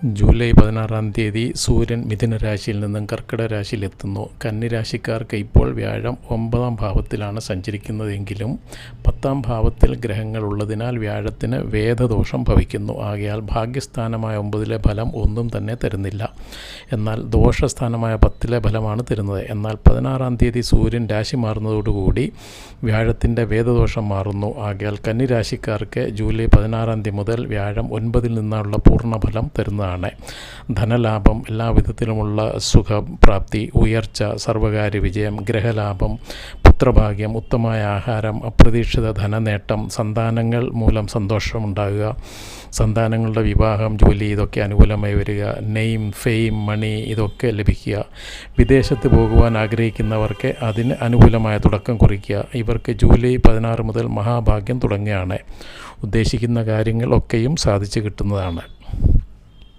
July 16-ാം തീയതി സൂര്യൻ മിഥുന രാശിയിൽ നിന്നും കർക്കിടക രാശിയിലെത്തുന്നു. കന്നി രാശിക്കാർക്ക് ഇപ്പോൾ വ്യാഴം 9-ാം ഭാവത്തിലാണ് സഞ്ചരിക്കുന്നതെങ്കിലും 10-ാം ഭാവത്തിൽ ഗ്രഹങ്ങൾ ഉള്ളതിനാൽ വ്യാഴത്തിന് വേദദോഷം ഭവിക്കുന്നു. ആകയാൽ ഭാഗ്യസ്ഥാനമായ 9-ലെ ഫലം ഒന്നും തന്നെ തരുന്നില്ല. എന്നാൽ ദോഷസ്ഥാനമായ 10-ലെ ഫലമാണ് തരുന്നത്. എന്നാൽ 16-ാം തീയതി സൂര്യൻ രാശി മാറുന്നതോടുകൂടി വ്യാഴത്തിൻ്റെ വേദദോഷം മാറുന്നു. ആകയാൽ കന്നി രാശിക്കാർക്ക് ജൂലൈ 16-ാം തീയതി മുതൽ വ്യാഴം 9-ൽ നിന്നുള്ള പൂർണ്ണഫലം തരുന്നതാണ്. ധനലാഭം, എല്ലാ വിധത്തിലുമുള്ള സുഖപ്രാപ്തി, ഉയർച്ച, സർവകാര്യ വിജയം, ഗ്രഹലാഭം, പുത്രഭാഗ്യം, ഉത്തമമായ ആഹാരം, അപ്രതീക്ഷിത ധനനേട്ടം, സന്താനങ്ങൾ മൂലം സന്തോഷമുണ്ടാകുക, സന്താനങ്ങളുടെ വിവാഹം, ജോലി, ഇതൊക്കെ അനുകൂലമായി വരിക, നെയിം, ഫെയിം, മണി ഇതൊക്കെ ലഭിക്കുക. വിദേശത്ത് പോകുവാൻ ആഗ്രഹിക്കുന്നവർക്ക് അതിന് അനുകൂലമായ തുടക്കം കുറിക്കുക. ഇവർക്ക് ജൂലൈ 16 മുതൽ മഹാഭാഗ്യം തുടങ്ങുകയാണ്. ഉദ്ദേശിക്കുന്ന കാര്യങ്ങളൊക്കെയും സാധിച്ചു കിട്ടുന്നതാണ്.